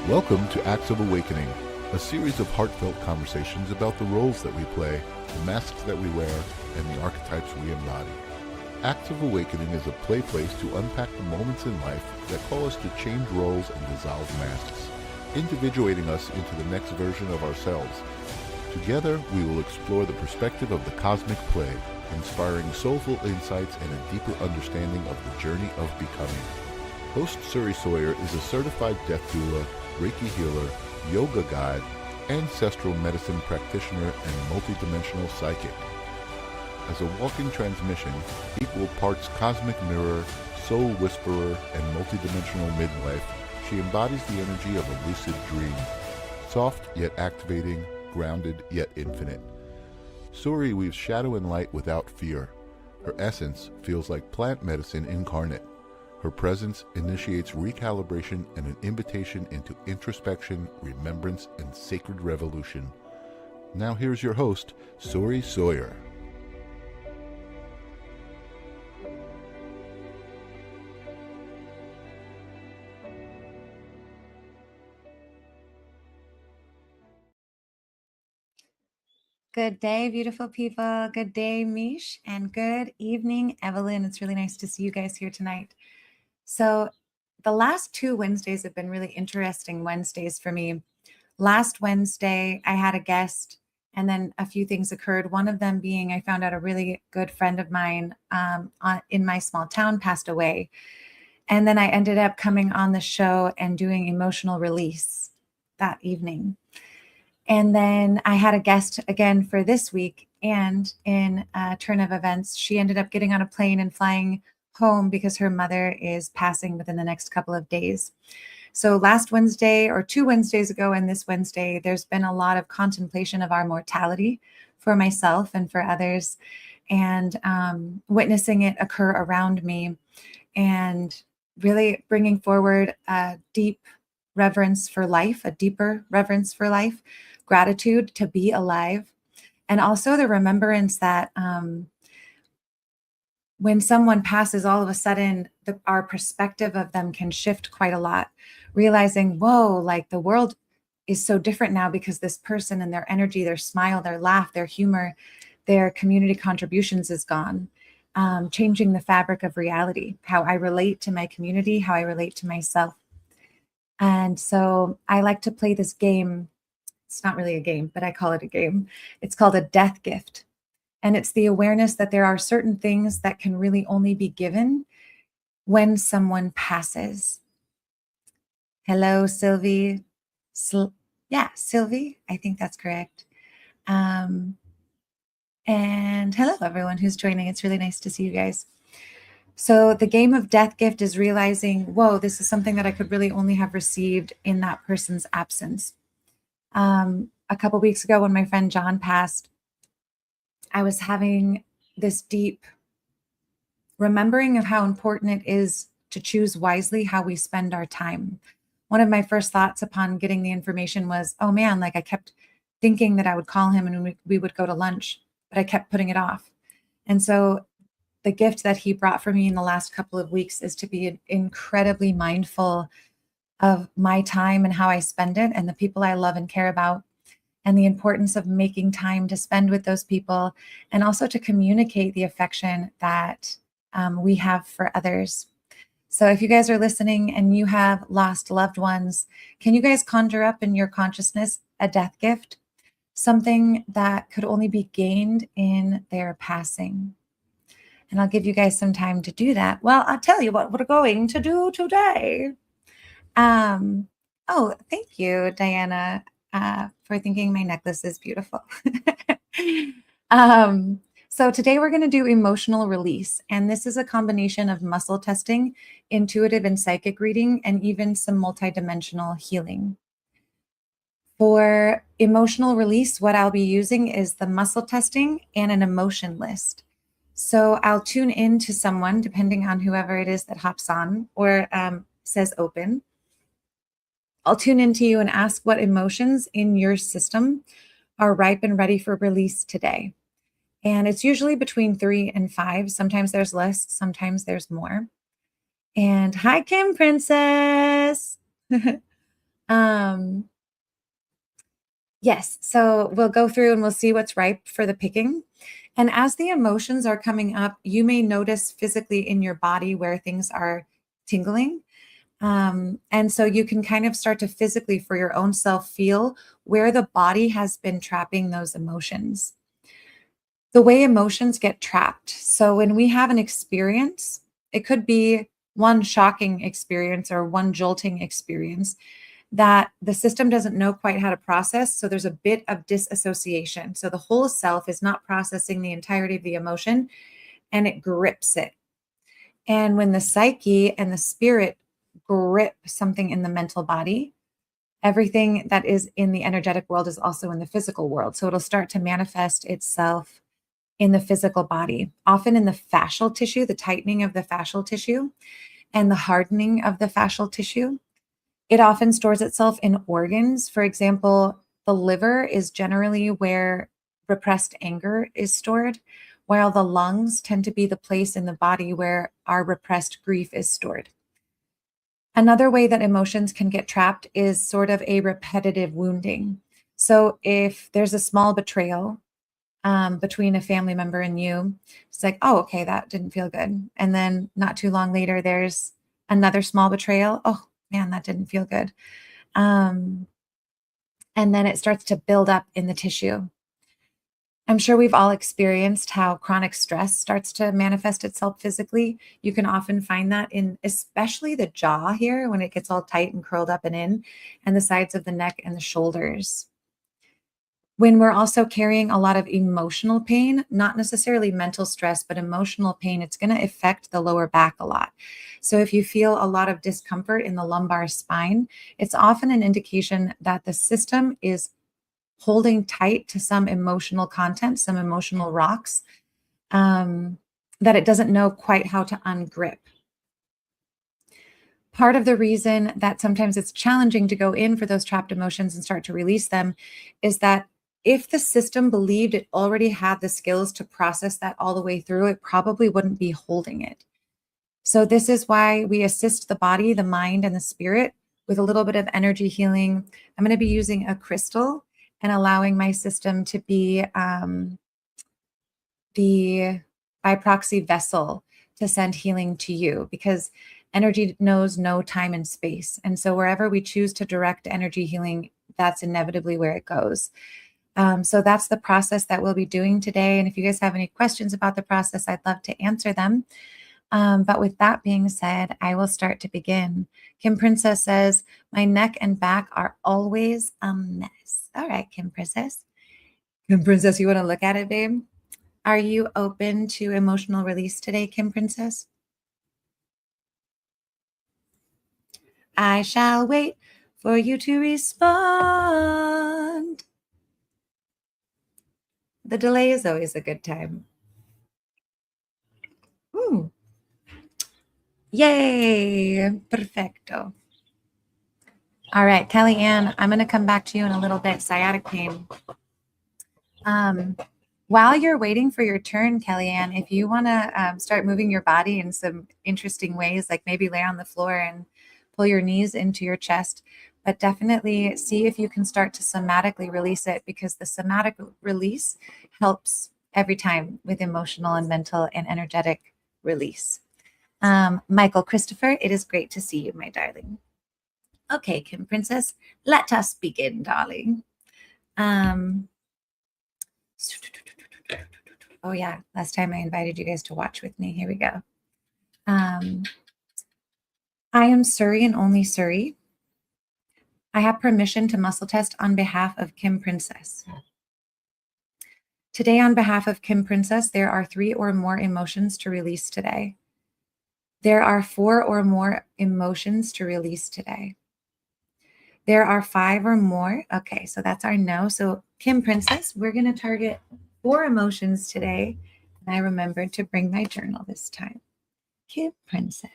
Welcome to Acts of Awakening, a series of heartfelt conversations about the roles that we play, the masks that we wear, and the archetypes we embody. Acts of Awakening is a play place to unpack the moments in life that call us to change roles and dissolve masks, individuating us into the next version of ourselves. Together, we will explore the perspective of the cosmic play, inspiring soulful insights and a deeper understanding of the journey of becoming. Host Suri Sawyer is a certified death doula, Reiki healer, yoga guide, ancestral medicine practitioner, and multidimensional psychic. As a walking transmission, equal parts cosmic mirror, soul whisperer, and multidimensional midwife, she embodies the energy of a lucid dream. Soft yet activating, grounded yet infinite. Suri weaves shadow and light without fear. Her essence feels like plant medicine incarnate. Her presence initiates recalibration and an invitation into introspection, remembrance, and sacred revolution. Now here's your host, Suri Sawyer. Good day, beautiful people. Good day, Mish, and good evening, Evelyn. It's really nice to see you guys here tonight. So the last 2 Wednesdays have been really interesting Wednesdays for me. Last Wednesday, I had a guest, and then a few things occurred. One of them being I found out a really good friend of mine in my small town passed away. And then I ended up coming on the show and doing emotional release that evening. And then I had a guest again for this week. And in a turn of events, she ended up getting on a plane and flying home because her mother is passing within the next couple of days. So last Wednesday or 2 Wednesdays ago and this Wednesday, there's been a lot of contemplation of our mortality for myself and for others, and witnessing it occur around me, and really bringing forward a deep reverence for life, a deeper reverence for life, gratitude to be alive, and also the remembrance that when someone passes, all of a sudden our perspective of them can shift quite a lot, realizing, whoa, like the world is so different now because this person and their energy, their smile, their laugh, their humor, their community contributions is gone, changing the fabric of reality, how I relate to my community, how I relate to myself. And so I like to play this game. It's not really a game, but I call it a game. It's called a death gift. And it's the awareness that there are certain things that can really only be given when someone passes. Hello, Sylvie. Sylvie, I think that's correct. And hello, everyone who's joining. It's really nice to see you guys. So the game of death gift is realizing, whoa, this is something that I could really only have received in that person's absence. A couple weeks ago when my friend John passed, I was having this deep remembering of how important it is to choose wisely how we spend our time. One of my first thoughts upon getting the information was, oh man, like I kept thinking that I would call him and we would go to lunch, but I kept putting it off. And so the gift that he brought for me in the last couple of weeks is to be incredibly mindful of my time and how I spend it and the people I love and care about, and the importance of making time to spend with those people, and also to communicate the affection that we have for others. So if you guys are listening and you have lost loved ones, can you guys conjure up in your consciousness a death gift? Something that could only be gained in their passing. And I'll give you guys some time to do that. Well, I'll tell you what we're going to do today. Oh, thank you, Diana, for thinking my necklace is beautiful. So today we're going to do emotional release. And this is a combination of muscle testing, intuitive and psychic reading, and even some multidimensional healing. For emotional release, what I'll be using is the muscle testing and an emotion list. So I'll tune in to someone, depending on whoever it is that hops on or says open. I'll tune into you and ask what emotions in your system are ripe and ready for release today. And it's usually between 3 and 5. Sometimes there's less, sometimes there's more. And hi, Kim Princess. Yes, so we'll go through and we'll see what's ripe for the picking. And as the emotions are coming up, you may notice physically in your body where things are tingling. And so you can kind of start to physically, for your own self, feel where the body has been trapping those emotions. The way emotions get trapped. So when we have an experience, it could be one shocking experience or one jolting experience that the system doesn't know quite how to process. So there's a bit of disassociation. So the whole self is not processing the entirety of the emotion and it grips it. And when the psyche and the spirit grip something in the mental body, everything that is in the energetic world is also in the physical world. So it'll start to manifest itself in the physical body, often in the fascial tissue, the tightening of the fascial tissue and the hardening of the fascial tissue. It often stores itself in organs. For example, the liver is generally where repressed anger is stored, while the lungs tend to be the place in the body where our repressed grief is stored. Another way that emotions can get trapped is sort of a repetitive wounding. So if there's a small betrayal between a family member and you, it's like, oh, okay, that didn't feel good. And then not too long later, there's another small betrayal. Oh, man, that didn't feel good. And then it starts to build up in the tissue. I'm sure we've all experienced how chronic stress starts to manifest itself physically. You can often find that in especially the jaw here when it gets all tight and curled up and in, and the sides of the neck and the shoulders. When we're also carrying a lot of emotional pain, not necessarily mental stress, but emotional pain, it's going to affect the lower back a lot. So if you feel a lot of discomfort in the lumbar spine, it's often an indication that the system is holding tight to some emotional content, some emotional rocks, that it doesn't know quite how to ungrip. Part of the reason that sometimes it's challenging to go in for those trapped emotions and start to release them is that if the system believed it already had the skills to process that all the way through, it probably wouldn't be holding it. So this is why we assist the body, the mind, and the spirit with a little bit of energy healing. I'm going to be using a crystal and allowing my system to be the by proxy vessel to send healing to you, because energy knows no time and space. And so wherever we choose to direct energy healing, that's inevitably where it goes. So that's the process that we'll be doing today. And if you guys have any questions about the process, I'd love to answer them. But with that being said, I will start to begin. Kim Princess says, my neck and back are always a mess. All right, Kim Princess. Kim Princess, you want to look at it, babe? Are you open to emotional release today, Kim Princess? I shall wait for you to respond. The delay is always a good time. Ooh. Yay, perfecto. All right, Kellyanne, I'm going to come back to you in a little bit. Sciatic pain. While you're waiting for your turn, Kellyanne, if you want to start moving your body in some interesting ways, like maybe lay on the floor and pull your knees into your chest, but definitely see if you can start to somatically release it, because the somatic release helps every time with emotional and mental and energetic release. Michael Christopher, it is great to see you, my darling. Okay, Kim Princess, let us begin, darling. Oh yeah, last time I invited you guys to watch with me. Here we go. I am Suri and only Suri. I have permission to muscle test on behalf of Kim Princess. Today, on behalf of Kim Princess, there are 3 or more emotions to release today. There are 4 or more emotions to release today. There are 5 or more. Okay, so that's our no. So Kim Princess, we're going to target 4 emotions today. And I remembered to bring my journal this time. Kim Princess.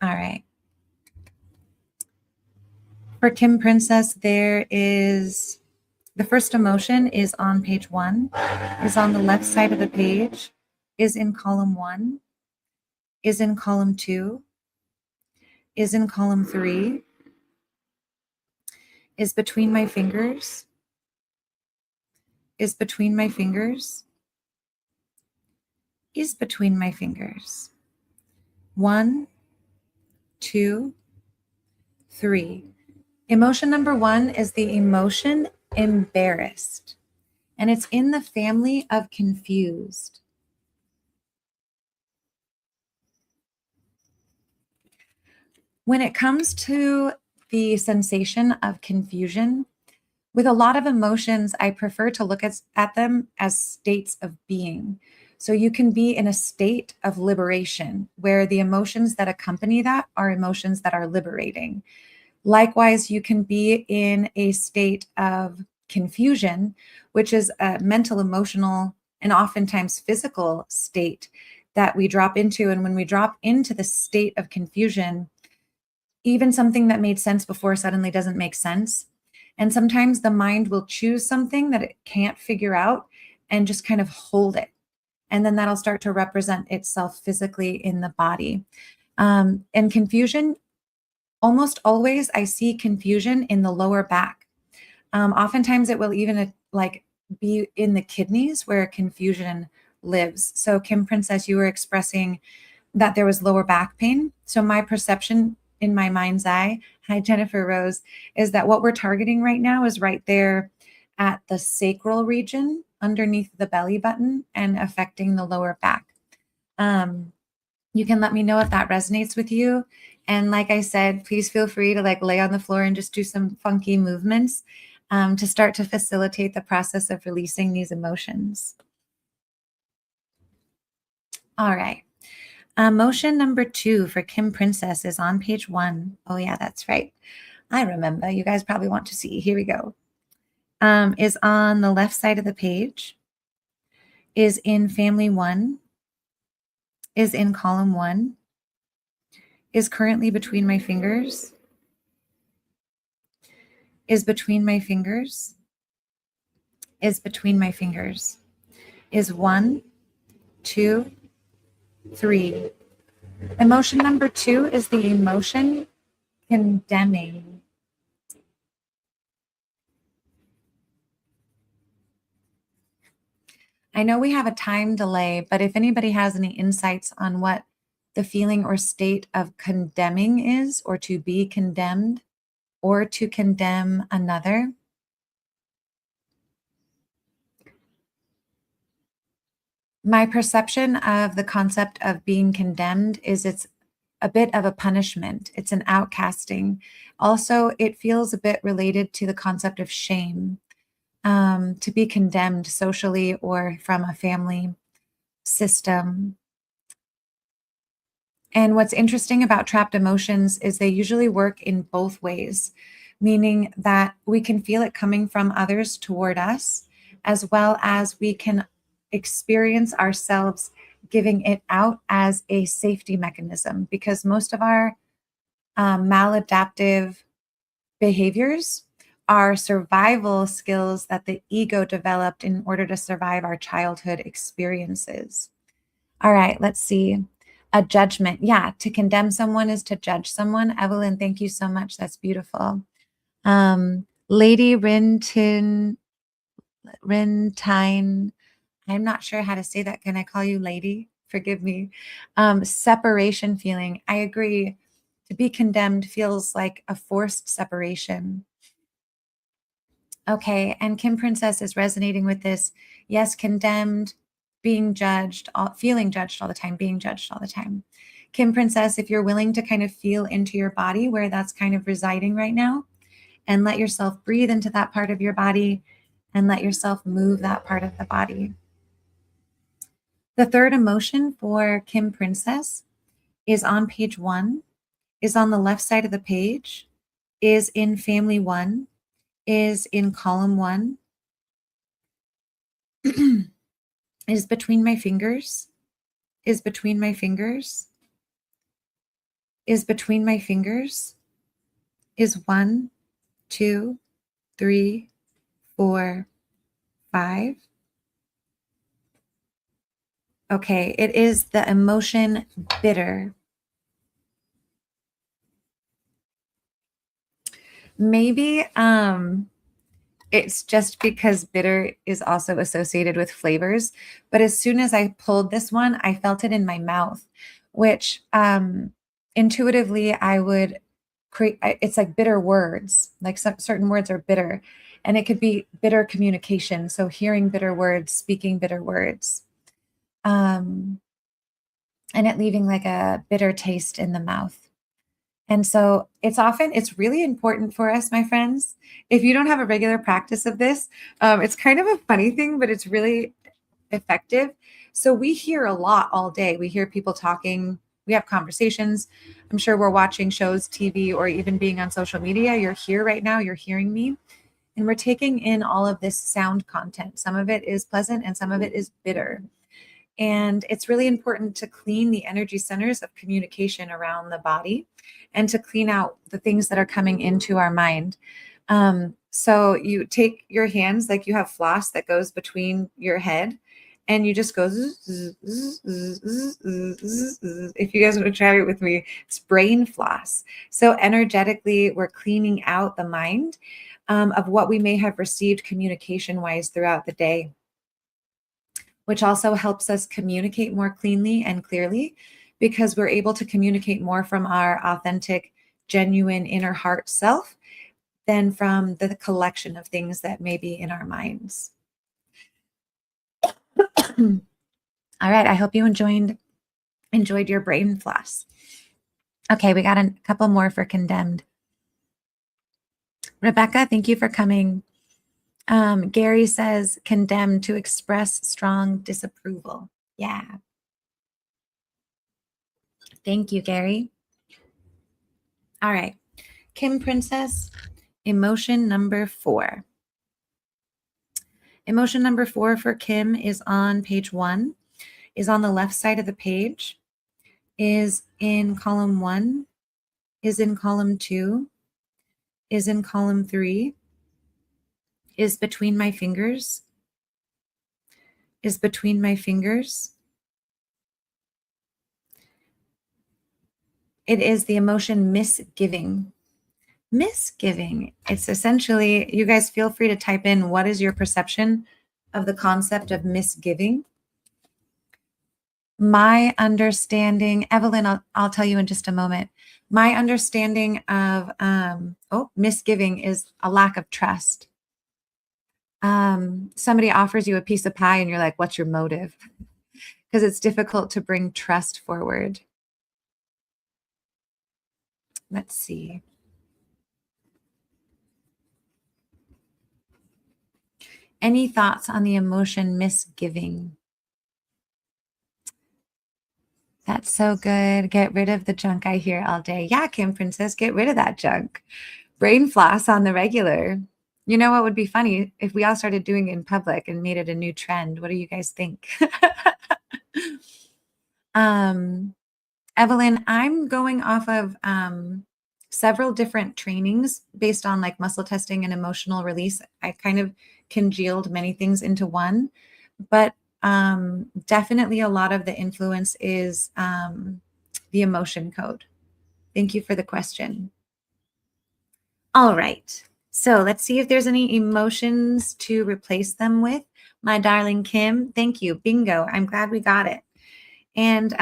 All right. For Kim Princess, there is the first emotion is on page 1, is on the left side of the page, is in column 1. is in column 2, is in column 3, is between my fingers, is between my fingers, is between my fingers. 1, 2, 3. Emotion number 1 is the emotion embarrassed, and it's in the family of confused. When it comes to the sensation of confusion, with a lot of emotions, I prefer to look at them as states of being. So you can be in a state of liberation where the emotions that accompany that are emotions that are liberating. Likewise, you can be in a state of confusion, which is a mental, emotional, and oftentimes physical state that we drop into. And when we drop into the state of confusion, even something that made sense before suddenly doesn't make sense. And sometimes the mind will choose something that it can't figure out and just kind of hold it. And then that'll start to represent itself physically in the body. And confusion, almost always I see confusion in the lower back. Oftentimes it will even like be in the kidneys where confusion lives. So Kim Princess, you were expressing that there was lower back pain. So my perception in my mind's eye, hi Jennifer Rose, is that what we're targeting right now is right there at the sacral region underneath the belly button and affecting the lower back. You can let me know if that resonates with you. And like I said, please feel free to like lay on the floor and just do some funky movements to start to facilitate the process of releasing these emotions. All right. Motion number 2 for Kim Princess is on page 1. Oh yeah, that's right. I remember. You guys probably want to see. Here we go. Is on the left side of the page. Is in family 1. Is in column 1. Is currently between my fingers. Is between my fingers. Is between my fingers. Is 1, 2, 3. Emotion number 2 is the emotion condemning. I know we have a time delay, but if anybody has any insights on what the feeling or state of condemning is, or to be condemned, or to condemn another. My perception of the concept of being condemned is it's a bit of a punishment. It's an outcasting. Also, it feels a bit related to the concept of shame, to be condemned socially or from a family system. And what's interesting about trapped emotions is they usually work in both ways, meaning that we can feel it coming from others toward us, as well as we can experience ourselves giving it out as a safety mechanism, because most of our maladaptive behaviors are survival skills that the ego developed in order to survive our childhood experiences. All right, let's see. A judgment. Yeah, to condemn someone is to judge someone. Evelyn, thank you so much. That's beautiful. Lady Rintine, I'm not sure how to say that. Can I call you lady? Forgive me. Separation feeling. I agree. To be condemned feels like a forced separation. Okay, and Kim Princess is resonating with this. Yes, condemned, being judged, feeling judged all the time, being judged all the time. Kim Princess, if you're willing to kind of feel into your body where that's kind of residing right now, and let yourself breathe into that part of your body and let yourself move that part of the body. The third emotion for Kim Princess is on page 1, is on the left side of the page, is in family 1, is in column 1, is between my fingers, is between my fingers, is between my fingers, is 1, 2, 3, 4, 5. Okay, it is the emotion bitter. Maybe it's just because bitter is also associated with flavors. But as soon as I pulled this one, I felt it in my mouth, which intuitively I would create. It's like bitter words, like certain words are bitter, and it could be bitter communication. So hearing bitter words, speaking bitter words, and it leaving like a bitter taste in the mouth. And so it's really important for us, my friends. If you don't have a regular practice of this, it's kind of a funny thing, but it's really effective. So we hear a lot all day. We hear people talking, we have conversations. I'm sure we're watching shows, TV, or even being on social media. You're here right now, you're hearing me. And we're taking in all of this sound content. Some of it is pleasant and some of it is bitter. And it's really important to clean the energy centers of communication around the body and to clean out the things that are coming into our mind. So you take your hands, like you have floss that goes between your head, and you just go. Zzz, zzz, zzz, zzz, zzz, zzz, zzz. If you guys want to try it with me, it's brain floss. So energetically, we're cleaning out the mind of what we may have received communication wise throughout the day, which also helps us communicate more cleanly and clearly because we're able to communicate more from our authentic, genuine inner heart self than from the collection of things that may be in our minds. All right, I hope you enjoyed your brain floss. Okay, we got a couple more for condemned. Rebecca, thank you for coming. Gary says condemned to express strong disapproval. Yeah. Thank you, Gary. All right. Kim Princess, emotion number 4. Emotion number 4 for Kim is on page 1, is on the left side of the page, is in column 1, is in column 2, is in column 3, is between my fingers, is between my fingers. It is the emotion misgiving. Misgiving. It's essentially, you guys feel free to type in what is your perception of the concept of misgiving. My understanding, Evelyn, I'll tell you in just a moment. My understanding of misgiving is a lack of trust. Somebody offers you a piece of pie and you're like, what's your motive? Because it's difficult to bring trust forward. Let's see. Any thoughts on the emotion misgiving? That's so good. Get rid of the junk I hear all day. Yeah, Kim Princess, get rid of that junk. Brain floss on the regular. You know what would be funny if we all started doing it in public and made it a new trend? What do you guys think? Evelyn, I'm going off of several different trainings based on like muscle testing and emotional release. I kind of congealed many things into one, but definitely a lot of the influence is the emotion code. Thank you for the question. All right. So let's see if there's any emotions to replace them with. My darling Kim, thank you. Bingo. I'm glad we got it. And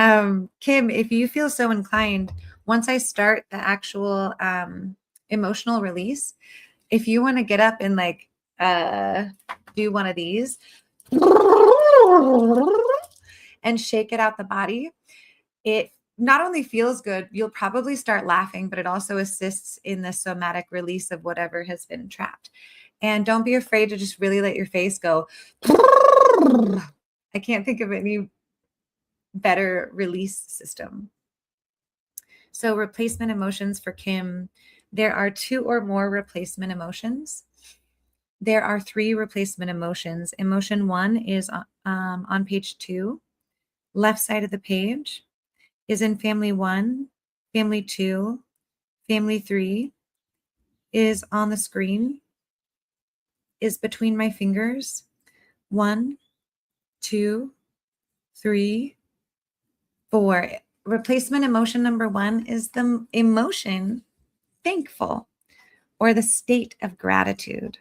Kim, if you feel so inclined, once I start the actual emotional release, if you want to get up and like do one of these and shake it out the body, it not only feels good, you'll probably start laughing, but it also assists in the somatic release of whatever has been trapped. And don't be afraid to just really let your face go. I can't think of any better release system. So replacement emotions for Kim, there are 2 or more replacement emotions. There are 3 replacement emotions. Emotion 1 is on page 2, left side of the page, is in family 1, family 2, family 3, is on the screen, is between my fingers, 1, 2, 3, 4. Replacement emotion number 1 is the emotion thankful or the state of gratitude.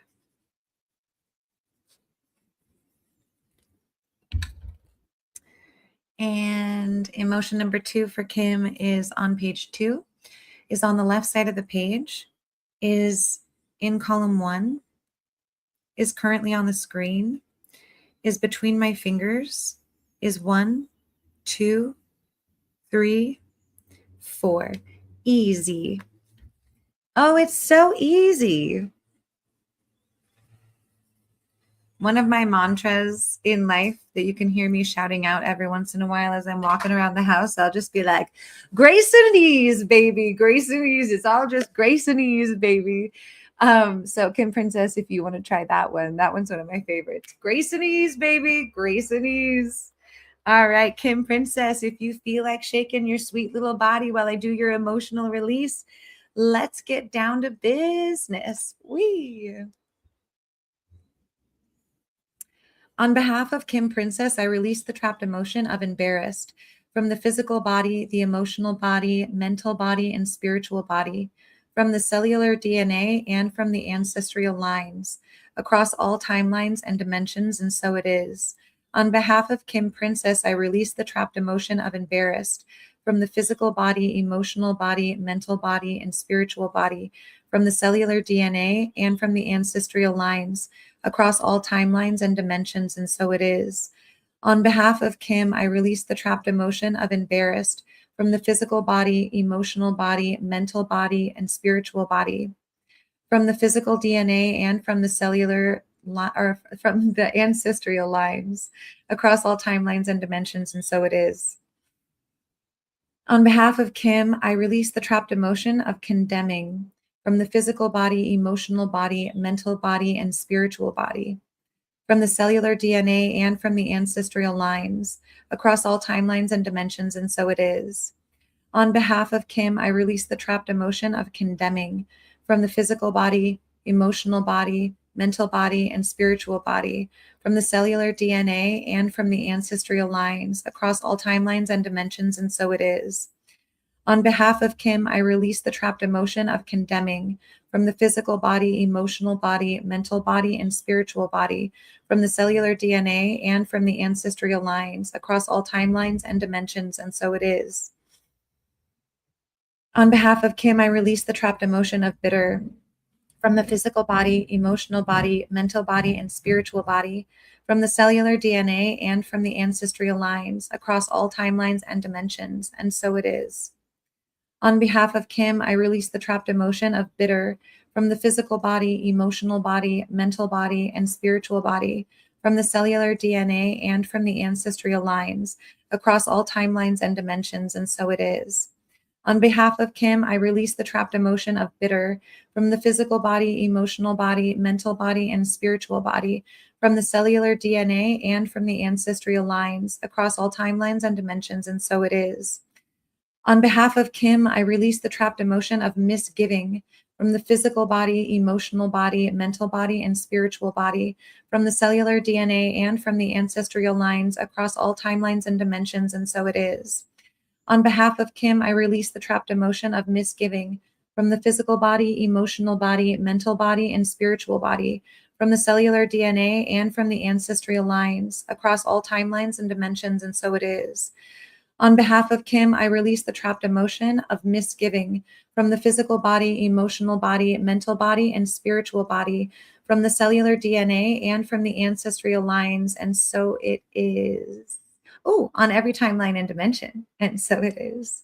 And emotion number 2 for Kim is on page 2, is on the left side of the page, is in column 1, is currently on the screen, is between my fingers, is 1, 2, 3, 4. Easy. Oh, it's so easy. One of my mantras in life that you can hear me shouting out every once in a while as I'm walking around the house, I'll just be like, grace and ease, baby, grace and ease. It's all just grace and ease, baby. So Kim Princess, if you want to try that one's one of my favorites. Grace and ease, baby, grace and ease. All right, Kim Princess, if you feel like shaking your sweet little body while I do your emotional release, let's get down to business. On behalf of Kim Princess, I release the trapped emotion of embarrassed from the physical body, the emotional body, mental body, and spiritual body, from the cellular DNA and from the ancestral lines, across all timelines and dimensions, and so it is. On behalf of Kim Princess, I release the trapped emotion of embarrassed from the physical body, emotional body, mental body, and spiritual body, from the cellular DNA and from the ancestral lines, across all timelines and dimensions, and so it is. On behalf of Kim, I release the trapped emotion of embarrassed from the physical body, emotional body, mental body, and spiritual body, from the physical DNA and from the cellular or from the ancestral lines, across all timelines and dimensions, and so it is. On behalf of Kim, I release the trapped emotion of condemning from the physical body, emotional body, mental body, and spiritual body, from the cellular DNA and from the ancestral lines, across all timelines and dimensions, and so it is. On behalf of Kim, I release the trapped emotion of condemning from the physical body, emotional body, mental body, and spiritual body, from the cellular DNA and from the ancestral lines, across all timelines and dimensions, and so it is. On behalf of Kim, I release the trapped emotion of condemning from the physical body, emotional body, mental body, and spiritual body, from the cellular DNA and from the ancestral lines, across all timelines and dimensions, and so it is. On behalf of Kim, I release the trapped emotion of bitter from the physical body, emotional body, mental body, and spiritual body, from the cellular DNA and from the ancestral lines, across all timelines and dimensions, and so it is. On behalf of Kim, I release the trapped emotion of bitter from the physical body, emotional body, mental body, and spiritual body, from the cellular DNA and from the ancestral lines, across all timelines and dimensions, and so it is. On behalf of Kim, I release the trapped emotion of bitter from the physical body, emotional body, mental body, and spiritual body, from the cellular DNA and from the ancestral lines, across all timelines and dimensions, and so it is. On behalf of Kim, I release the trapped emotion of misgiving from the physical body, emotional body, mental body, and spiritual body, from the cellular DNA and from the ancestral lines, across all timelines and dimensions, and so it is. On behalf of Kim, I release the trapped emotion of misgiving from the physical body, emotional body, mental body, and spiritual body, from the cellular DNA and from the ancestral lines, across all timelines and dimensions, and so it is. On behalf of Kim, I release the trapped emotion of misgiving from the physical body, emotional body, mental body, and spiritual body, from the cellular DNA and from the ancestral lines, and so it is. Oh, on every timeline and dimension, and so it is.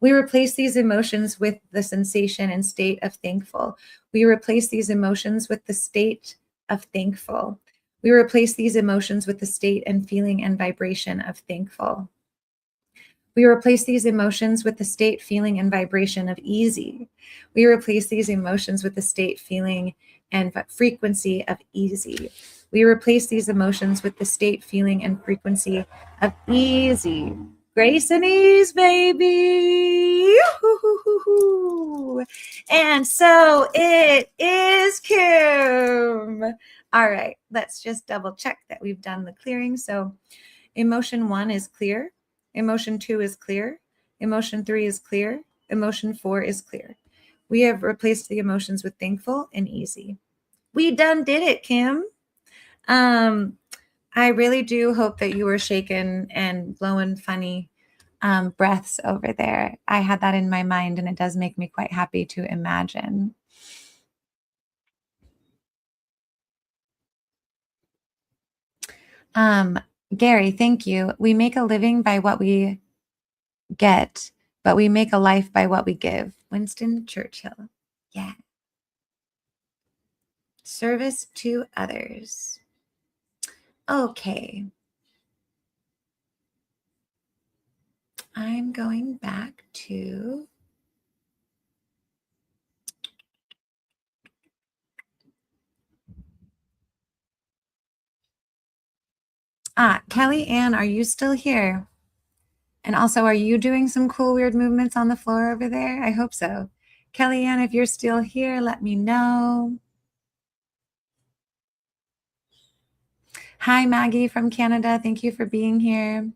We replace these emotions with the sensation and state of thankful. We replace these emotions with the state of thankful. We replace these emotions with the state and feeling and vibration of thankful. We replace these emotions with the state, feeling, and vibration of easy. We replace these emotions with the state, feeling, and frequency of easy. We replace these emotions with the state, feeling, and frequency of easy. Grace and ease, baby. Yoo-hoo-hoo-hoo-hoo. And so it is Kim. All right, let's just double check that we've done the clearing. So Emotion 1 is clear. Emotion 2 is clear. Emotion 3 is clear. Emotion 4 is clear. We have replaced the emotions with thankful and easy. We done did it, Kim. I really do hope that you were shaking and blowing funny breaths over there. I had that in my mind, and it does make me quite happy to imagine. Gary, thank you. We make a living by what we get, but we make a life by what we give. Winston Churchill. Yeah. Service to others. Okay. I'm going back to Kelly Ann, are you still here? And also, are you doing some cool, weird movements on the floor over there? I hope so. Kelly Ann, if you're still here, let me know. Hi, Maggie from Canada. Thank you for being here.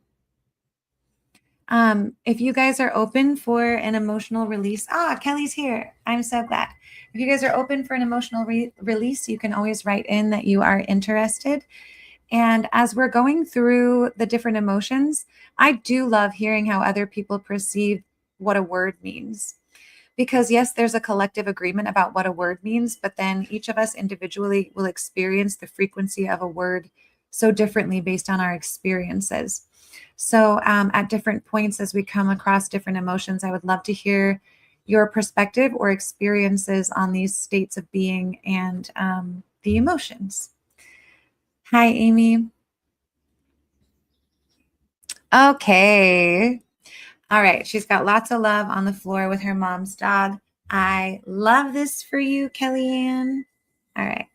If you guys are open for an emotional release, Kelly's here. I'm so glad. If you guys are open for an emotional release, you can always write in that you are interested. And as we're going through the different emotions, I do love hearing how other people perceive what a word means. Because yes, there's a collective agreement about what a word means, but then each of us individually will experience the frequency of a word so differently based on our experiences. So at different points as we come across different emotions, I would love to hear your perspective or experiences on these states of being and the emotions. Hi, Amy. Okay. All right. She's got lots of love on the floor with her mom's dog. I love this for you, Kellyanne. All right.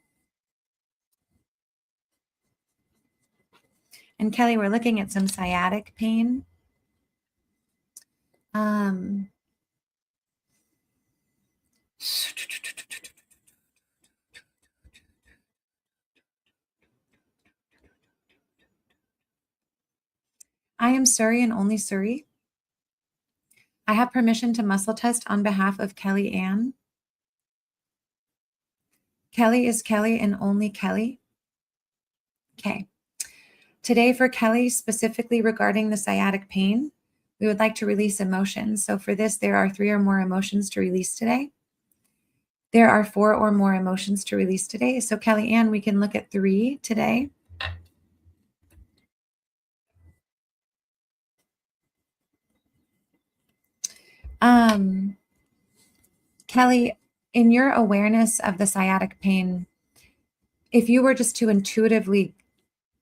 And Kelly, we're looking at some sciatic pain. I am Suri and only Suri. I have permission to muscle test on behalf of Kelly Ann. Kelly is Kelly and only Kelly. Okay. Today for Kelly, specifically regarding the sciatic pain, we would like to release emotions. So for this, there are 3 or more emotions to release today. There are 4 or more emotions to release today. So Kelly Ann, we can look at 3 today. Kelly, in your awareness of the sciatic pain, if you were just to intuitively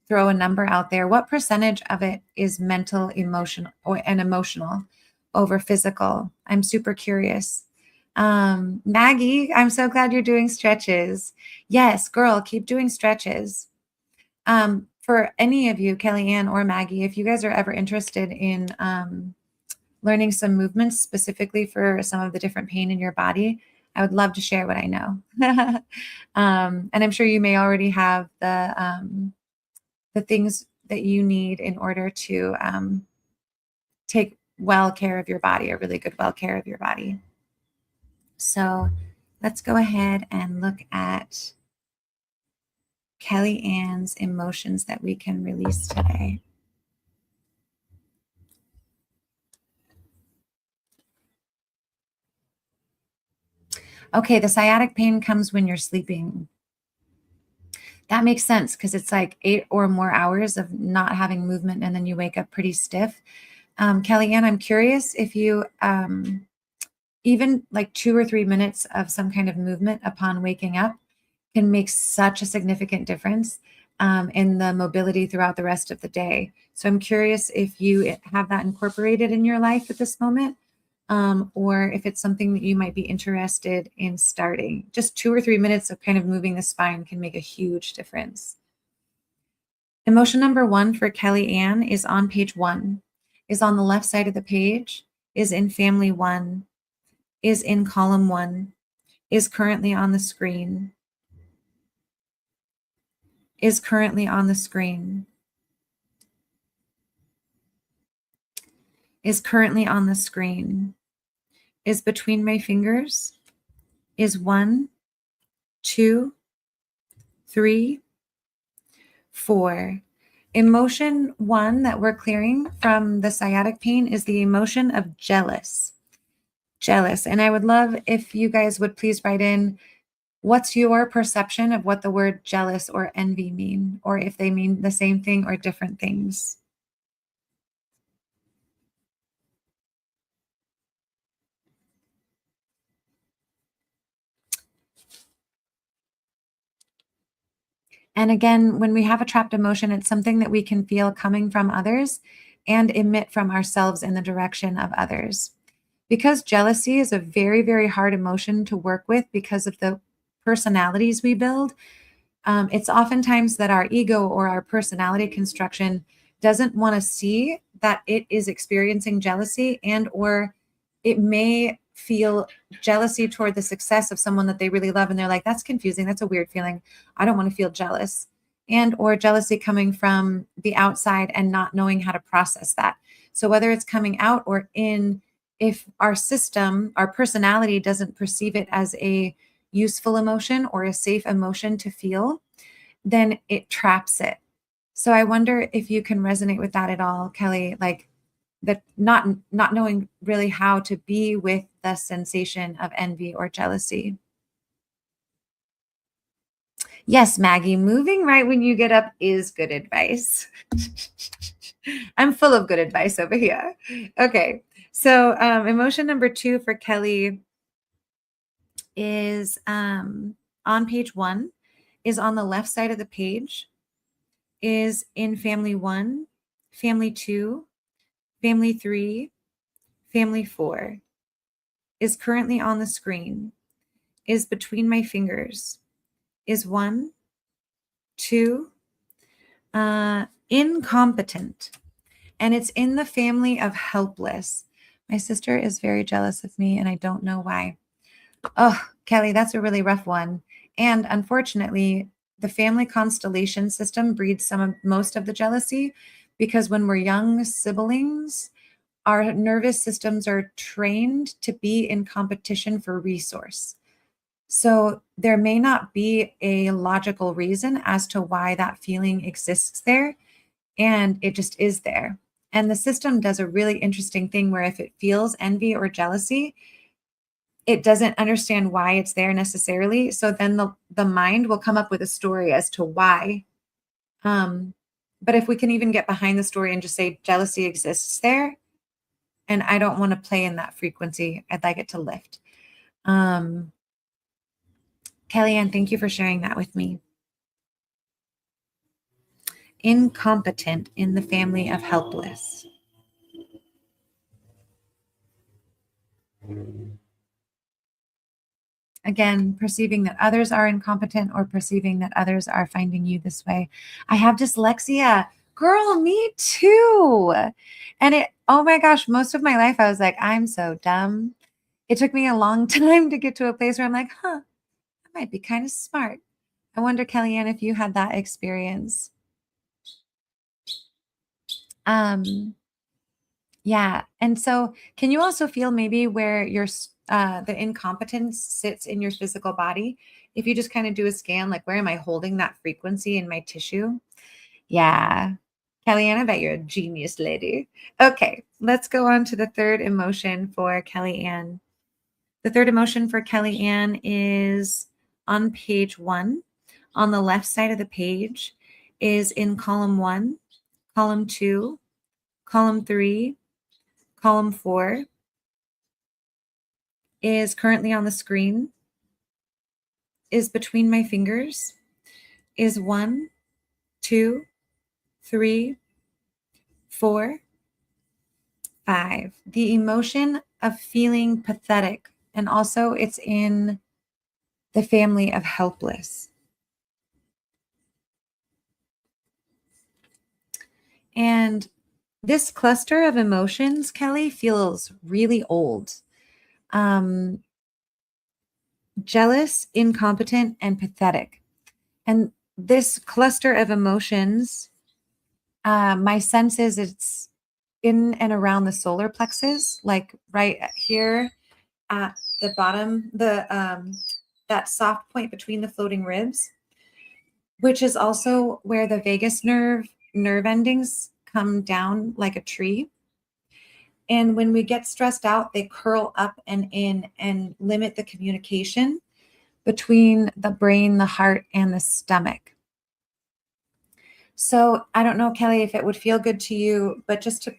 throw a number out there, what percentage of it is mental, emotional, and emotional over physical? I'm super curious. Maggie, I'm so glad you're doing stretches. Yes, girl, keep doing stretches. For any of you, Kellyanne or Maggie, if you guys are ever interested in learning some movements specifically for some of the different pain in your body, I would love to share what I know. And I'm sure you may already have the things that you need in order to take well care of your body, a really good well care of your body. So let's go ahead and look at Kelly Ann's emotions that we can release today. Okay, the sciatic pain comes when you're sleeping. That makes sense because it's like 8 or more hours of not having movement and then you wake up pretty stiff. Kelly Ann, I'm curious if you even like 2 or 3 minutes of some kind of movement upon waking up can make such a significant difference in the mobility throughout the rest of the day. So I'm curious if you have that incorporated in your life at this moment, or if it's something that you might be interested in starting. Just 2 or 3 minutes of kind of moving the spine can make a huge difference. Emotion number 1 for Kelly Ann is on page 1, is on the left side of the page, is in family 1, is in column 1, is currently on the screen, is currently on the screen. is currently on the screen, is between my fingers, is 1, 2, 3, 4. Emotion 1 that we're clearing from the sciatic pain is the emotion of jealous. Jealous. And I would love if you guys would please write in what's your perception of what the word jealous or envy mean, or if they mean the same thing or different things. And again, when we have a trapped emotion, it's something that we can feel coming from others and emit from ourselves in the direction of others. Because jealousy is a very, very hard emotion to work with because of the personalities we build, it's oftentimes that our ego or our personality construction doesn't want to see that it is experiencing jealousy, and or it may feel jealousy toward the success of someone that they really love, and they're like, that's confusing, that's a weird feeling, I don't want to feel jealous. And or jealousy coming from the outside and not knowing how to process that. So whether it's coming out or in, if our system, our personality doesn't perceive it as a useful emotion or a safe emotion to feel, then it traps it. So I wonder if you can resonate with that at all, Kelly, like that not knowing really how to be with the sensation of envy or jealousy. Yes, Maggie, moving right when you get up is good advice. I'm full of good advice over here. Okay. So emotion number 2 for Kelly is on page 1, is on the left side of the page, is in family 1, family 2, family 3, family 4, is currently on the screen, is between my fingers, is 1, 2, incompetent, and it's in the family of helpless. My sister is very jealous of me and I don't know why. Oh, Kelly, that's a really rough one. And unfortunately, the family constellation system breeds most of the jealousy, because when we're young siblings, our nervous systems are trained to be in competition for resource. So there may not be a logical reason as to why that feeling exists there, and it just is there. And the system does a really interesting thing where if it feels envy or jealousy, it doesn't understand why it's there necessarily. So then the mind will come up with a story as to why. But if we can even get behind the story and just say jealousy exists there, and I don't want to play in that frequency, I'd like it to lift. Kellyanne, thank you for sharing that with me. Incompetent in the family of helpless. Again, perceiving that others are incompetent or perceiving that others are finding you this way. I have dyslexia. Girl, me too. And oh my gosh, most of my life I was like, I'm so dumb. It took me a long time to get to a place where I'm like, I might be kind of smart. I wonder, Kellyanne, if you had that experience. Yeah. And so can you also feel maybe where the incompetence sits in your physical body? If you just kind of do a scan, like where am I holding that frequency in my tissue? Yeah. Kellyanne, I bet you're a genius lady. Okay, let's go on to the third emotion for Kellyanne. The third emotion for Kellyanne is on page 1. On the left side of the page is in column 1, column 2, column 3, column 4, is currently on the screen, is between my fingers, is 1, 2, 3, 4, 5. The emotion of feeling pathetic. And also it's in the family of helpless. And this cluster of emotions, Kelly, feels really old. Jealous, incompetent, and pathetic. And this cluster of emotions, my sense is in and around the solar plexus, like right here at the bottom, that soft point between the floating ribs, which is also where the vagus nerve endings come down like a tree. And when we get stressed out, they curl up and in and limit the communication between the brain, the heart, and the stomach. So I don't know, Kelly, if it would feel good to you, but just to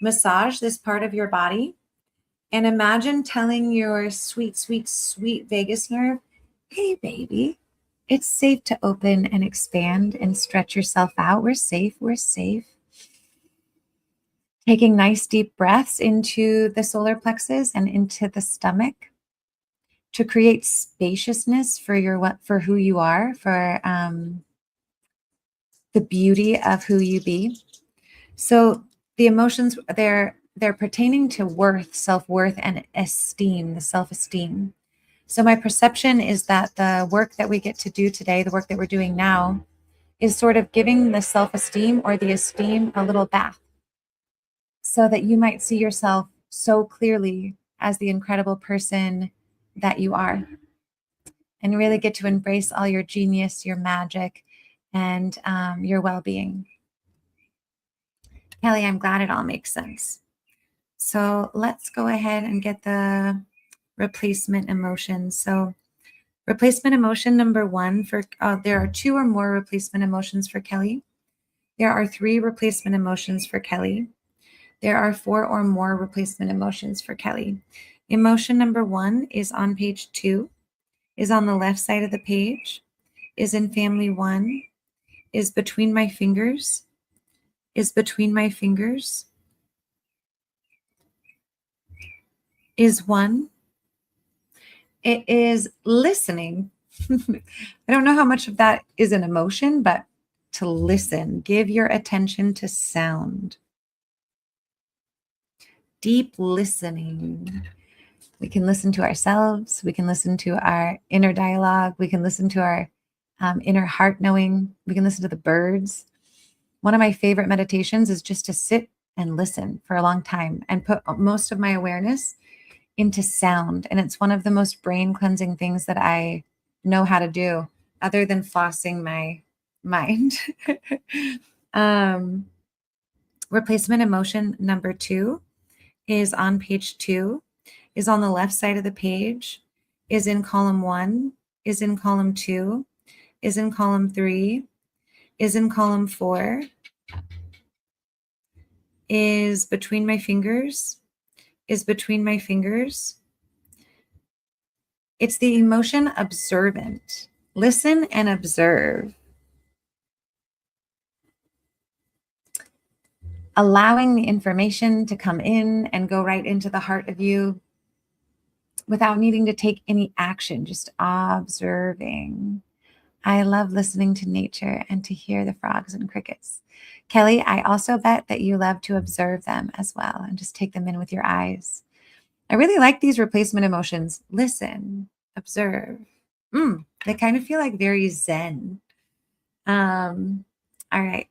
massage this part of your body and imagine telling your sweet, sweet, sweet vagus nerve, hey, baby, it's safe to open and expand and stretch yourself out. We're safe. We're safe. Taking nice deep breaths into the solar plexus and into the stomach to create spaciousness for who you are, for the beauty of who you be. So the emotions, they're pertaining to worth, self-worth, and esteem, the self-esteem. So my perception is that the work that we get to do today, the work that we're doing now, is sort of giving the self-esteem or the esteem a little bath so that you might see yourself so clearly as the incredible person that you are and really get to embrace all your genius, your magic, and your well-being. Kelly, I'm glad it all makes sense. So let's go ahead and get the replacement emotions. So replacement emotion number one there are 2 or more replacement emotions for Kelly. There are 3 replacement emotions for Kelly. There are 4 or more replacement emotions for Kelly. Emotion number 1 is on page 2, is on the left side of the page, is in family 1, is between my fingers, is between my fingers, is 1. It is listening. I don't know how much of that is an emotion, but to listen, give your attention to sound. Deep listening. We can listen to ourselves. We can listen to our inner dialogue. We can listen to our inner heart knowing. We can listen to the birds. One of my favorite meditations is just to sit and listen for a long time and put most of my awareness into sound. And it's one of the most brain cleansing things that I know how to do other than flossing my mind. Replacement emotion number 2 is on page 2, is on the left side of the page, is in column 1, is in column 2, is in column 3, is in column 4, is between my fingers, is between my fingers. It's the emotion observant. Listen and observe. Allowing the information to come in and go right into the heart of you without needing to take any action, just observing. I love listening to nature and to hear the frogs and crickets. Kelly, I also bet that you love to observe them as well and just take them in with your eyes. I really like these replacement emotions. Listen, observe. They kind of feel like very zen. All right.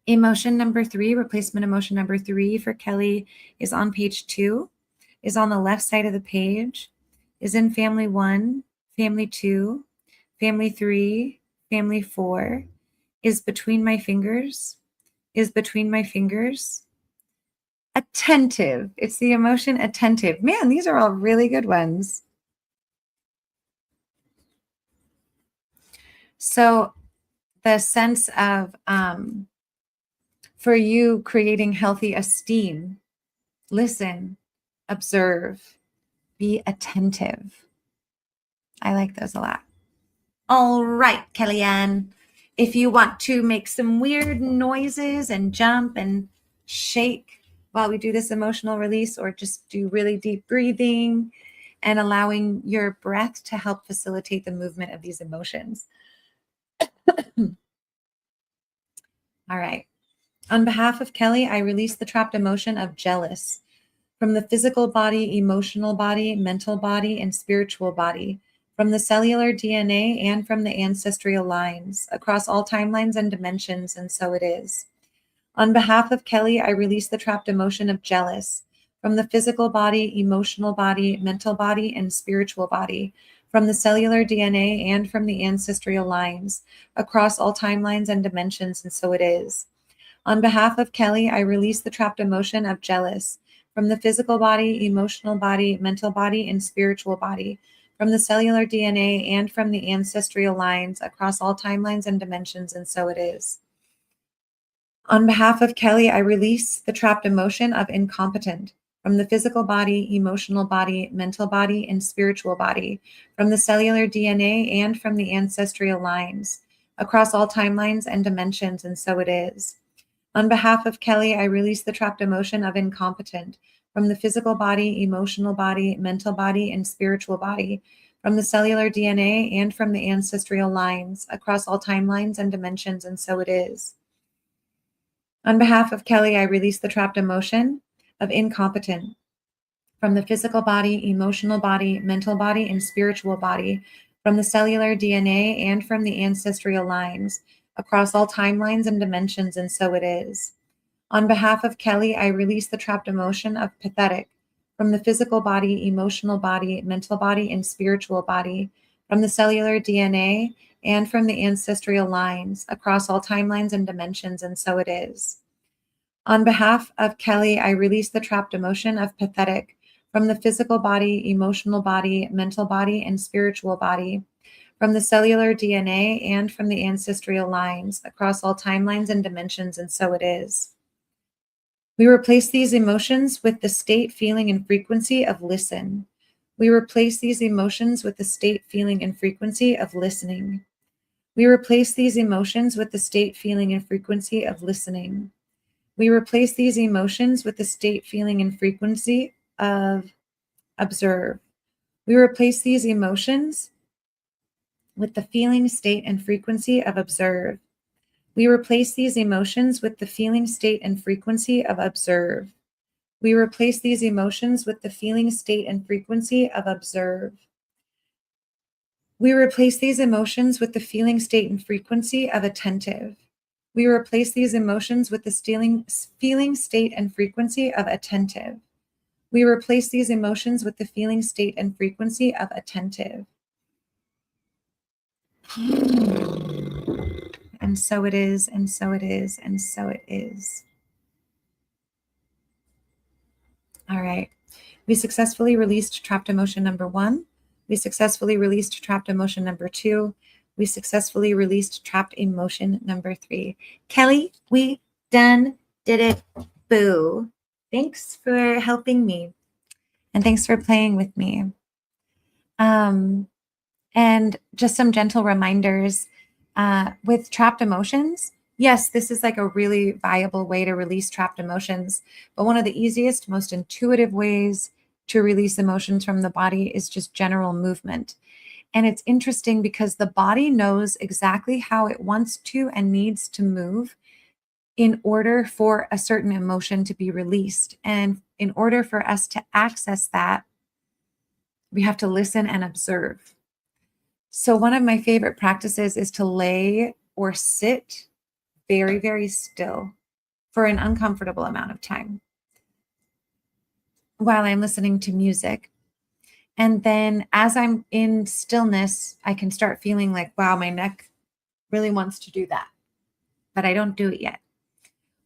Emotion number 3, replacement emotion number 3 for Kelly is on page 2, is on the left side of the page, is in family 1, family 2, family 3, family 4, is between my fingers, is between my fingers. Attentive. It's the emotion attentive. Man, these are all really good ones. So the sense of, for you creating healthy esteem, listen, observe, be attentive. I like those a lot. All right, Kellyanne. If you want to make some weird noises and jump and shake while we do this emotional release, or just do really deep breathing and allowing your breath to help facilitate the movement of these emotions. All right. On behalf of Kelly, I release the trapped emotion of jealous from the physical body, emotional body, mental body, and spiritual body, from the cellular DNA and from the ancestral lines, across all timelines and dimensions, and so it is. On behalf of Kelly, I release the trapped emotion of jealous from the physical body, emotional body, mental body, and spiritual body, from the cellular DNA and from the ancestral lines, across all timelines and dimensions, and so it is. On behalf of Kelly, I release the trapped emotion of jealous from the physical body, emotional body, mental body, and spiritual body, from the cellular DNA and from the ancestral lines, across all timelines and dimensions, and so it is. On behalf of Kelly, I release the trapped emotion of incompetent from the physical body, emotional body, mental body, and spiritual body, from the cellular DNA and from the ancestral lines, across all timelines and dimensions, and so it is. On behalf of Kelly, I release the trapped emotion of incompetent from the physical body, emotional body, mental body, and spiritual body, from the cellular DNA and from the ancestral lines, across all timelines and dimensions, and so it is. On behalf of Kelly, I release the trapped emotion of incompetent from the physical body, emotional body, mental body, and spiritual body, from the cellular DNA and from the ancestral lines, across all timelines and dimensions, and so it is. On behalf of Kelly, I release the trapped emotion of pathetic from the physical body, emotional body, mental body, and spiritual body, from the cellular DNA and from the ancestral lines, across all timelines and dimensions, and so it is. On behalf of Kelly, I release the trapped emotion of pathetic from the physical body, emotional body, mental body, and spiritual body, from the cellular DNA and from the ancestral lines, across all timelines and dimensions, and so it is. We replace these emotions with the state, feeling, and frequency of listen. We replace these emotions with the state, feeling, and frequency of listening. We replace these emotions with the state, feeling, and frequency of listening. We replace these emotions with the state, feeling, and frequency of observe. We replace these emotions with the feeling, state, and frequency of observe. We replace these emotions with the feeling, state, and frequency of observe. We replace these emotions with the feeling, state, and frequency of observe. We replace these emotions with the feeling, state, and frequency of attentive. We replace these emotions with the feeling, state, and frequency of attentive. We replace these emotions with the feeling, state, and frequency of attentive. And so it is, and so it is, and so it is. All right. We successfully released trapped emotion number 1. We successfully released trapped emotion number 2. We successfully released trapped emotion number 3. Kelly, we done did it. Boo. Thanks for helping me. And thanks for playing with me. And just some gentle reminders with trapped emotions. Yes, this is like a really viable way to release trapped emotions. But one of the easiest, most intuitive ways to release emotions from the body is just general movement. And it's interesting because the body knows exactly how it wants to and needs to move in order for a certain emotion to be released. And in order for us to access that, we have to listen and observe. So one of my favorite practices is to lay or sit very, very still for an uncomfortable amount of time while I'm listening to music. And then as I'm in stillness, I can start feeling like, wow, my neck really wants to do that, but I don't do it yet.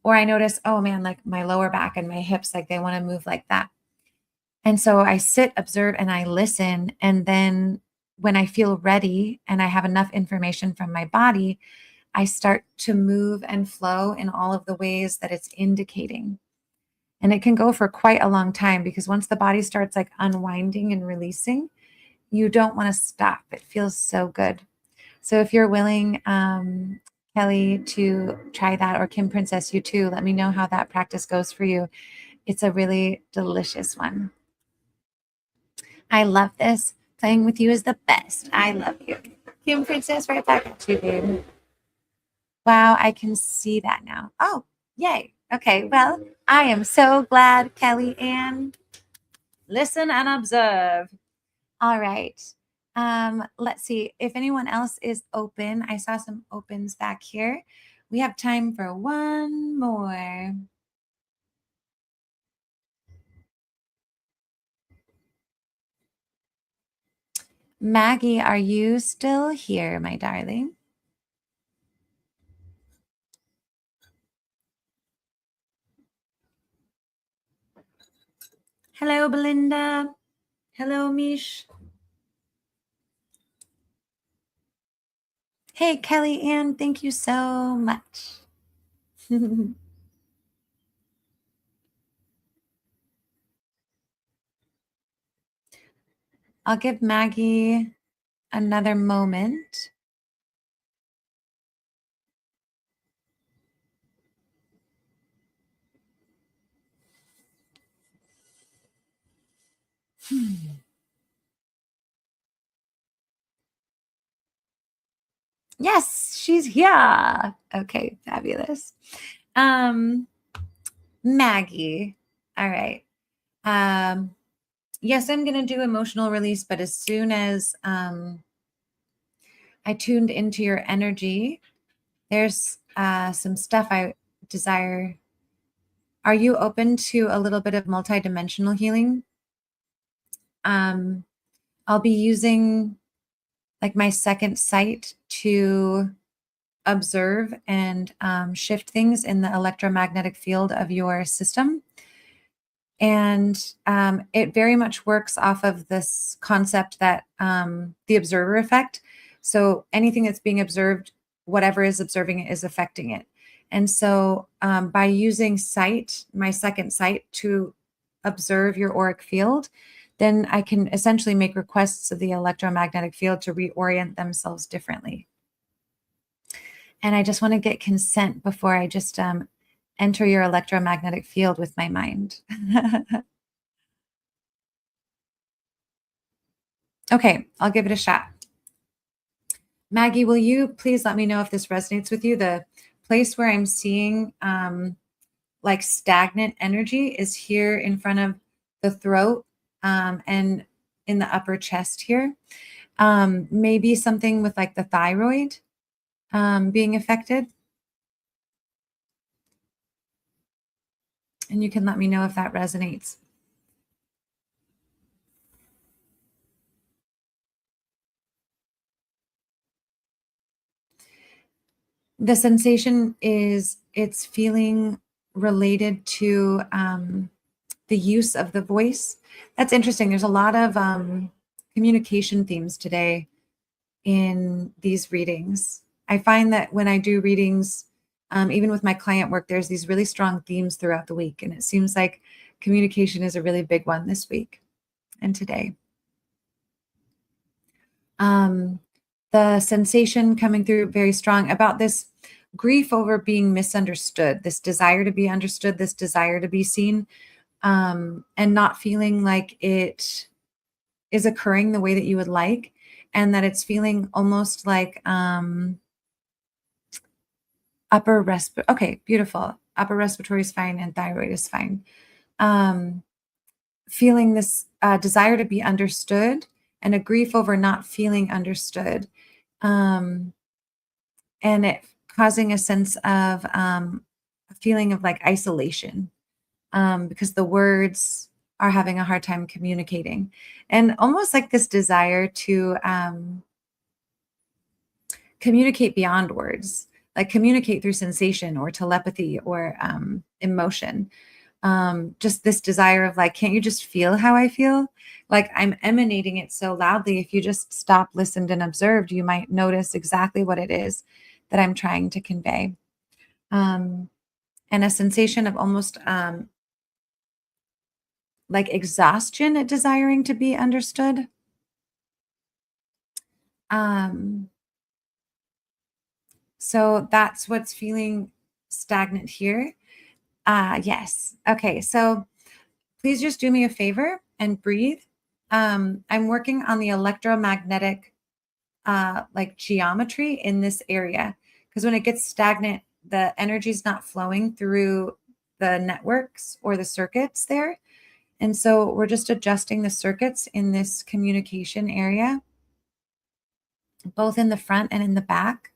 Or I notice, oh man, like my lower back and my hips, like they want to move like that. And so I sit, observe, and I listen. And then when I feel ready and I have enough information from my body, I start to move and flow in all of the ways that it's indicating. And it can go for quite a long time because once the body starts like unwinding and releasing, you don't want to stop. It feels so good. So if you're willing, Kelly, to try that, or Kim Princess, you too, let me know how that practice goes for you. It's a really delicious one. I love this. Playing with you is the best. I love you. Kim Princess, right back at you, babe. Wow, I can see that now. Oh, yay. Okay, well, I am so glad, Kelly Ann. Listen and observe. All right. Let's see if anyone else is open. I saw some opens back here. We have time for one more. Maggie, are you still here, my darling? Hello, Belinda. Hello, Mish. Hey, Kelly Ann, thank you so much. I'll give Maggie another moment. Yes, she's here. Okay, fabulous. Maggie. All right. Yes, I'm going to do emotional release, but as soon as I tuned into your energy, there's some stuff I desire. Are you open to a little bit of multidimensional healing? I'll be using like my second sight to observe and shift things in the electromagnetic field of your system. And it very much works off of this concept that the observer effect. So anything that's being observed, whatever is observing it is affecting it. And so by using sight, my second sight, to observe your auric field, then I can essentially make requests of the electromagnetic field to reorient themselves differently. And I just want to get consent before I just enter your electromagnetic field with my mind. Okay, I'll give it a shot. Maggie, will you please let me know if this resonates with you? The place where I'm seeing like stagnant energy is here in front of the throat and in the upper chest here. Maybe something with like the thyroid being affected. And you can let me know if that resonates. The sensation is it's feeling related to the use of the voice. That's interesting. There's a lot of communication themes today in these readings. I find that when I do readings, even with my client work, there's these really strong themes throughout the week. And it seems like communication is a really big one this week and today. The sensation coming through very strong about this grief over being misunderstood, this desire to be understood, this desire to be seen, and not feeling like it is occurring the way that you would like, and that it's feeling almost like okay, beautiful. Upper respiratory is fine and thyroid is fine. Feeling this desire to be understood and a grief over not feeling understood. And it causing a sense of a feeling of like isolation because the words are having a hard time communicating, and almost like this desire to communicate beyond words, like communicate through sensation or telepathy or emotion. Just this desire of like, can't you just feel how I feel? Like I'm emanating it so loudly. If you just stopped, listened, and observed, you might notice exactly what it is that I'm trying to convey. And a sensation of almost like exhaustion at desiring to be understood. So that's what's feeling stagnant here. Yes. Okay. So please just do me a favor and breathe. I'm working on the electromagnetic like geometry in this area, because when it gets stagnant, the energy is not flowing through the networks or the circuits there. And so we're just adjusting the circuits in this communication area, both in the front and in the back.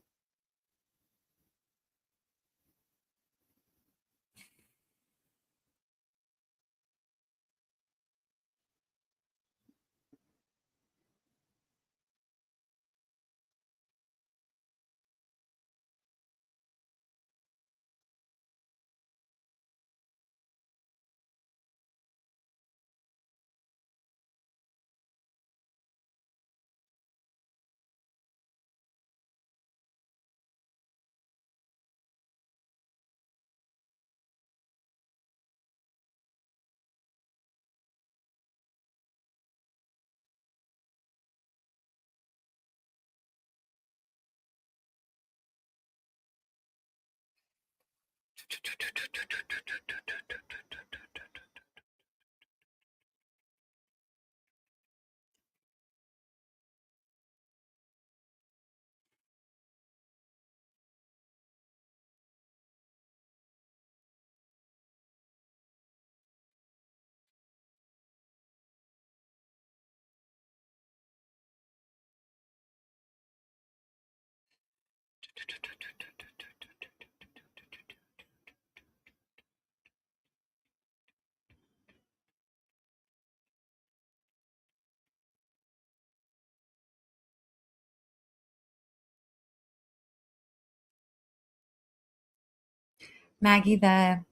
Maggie, the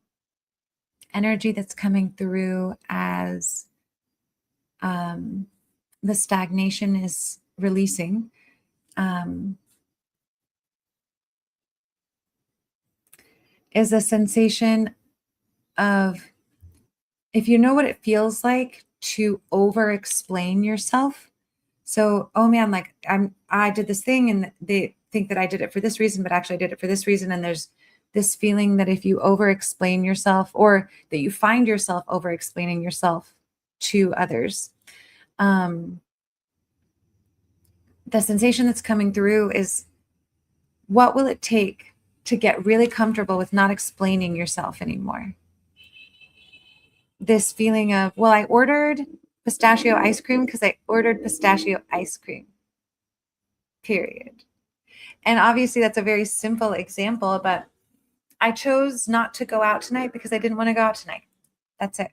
energy that's coming through as the stagnation is releasing. Is a sensation of, if you know what it feels like to over explain yourself. So, oh man, like I did this thing and they think that I did it for this reason, but actually I did it for this reason. And there's this feeling that if you over explain yourself, or that you find yourself over explaining yourself to others, the sensation that's coming through is, what will it take to get really comfortable with not explaining yourself anymore? This feeling of, well, I ordered pistachio ice cream because I ordered pistachio ice cream, period. And obviously that's a very simple example, but I chose not to go out tonight because I didn't want to go out tonight. That's it.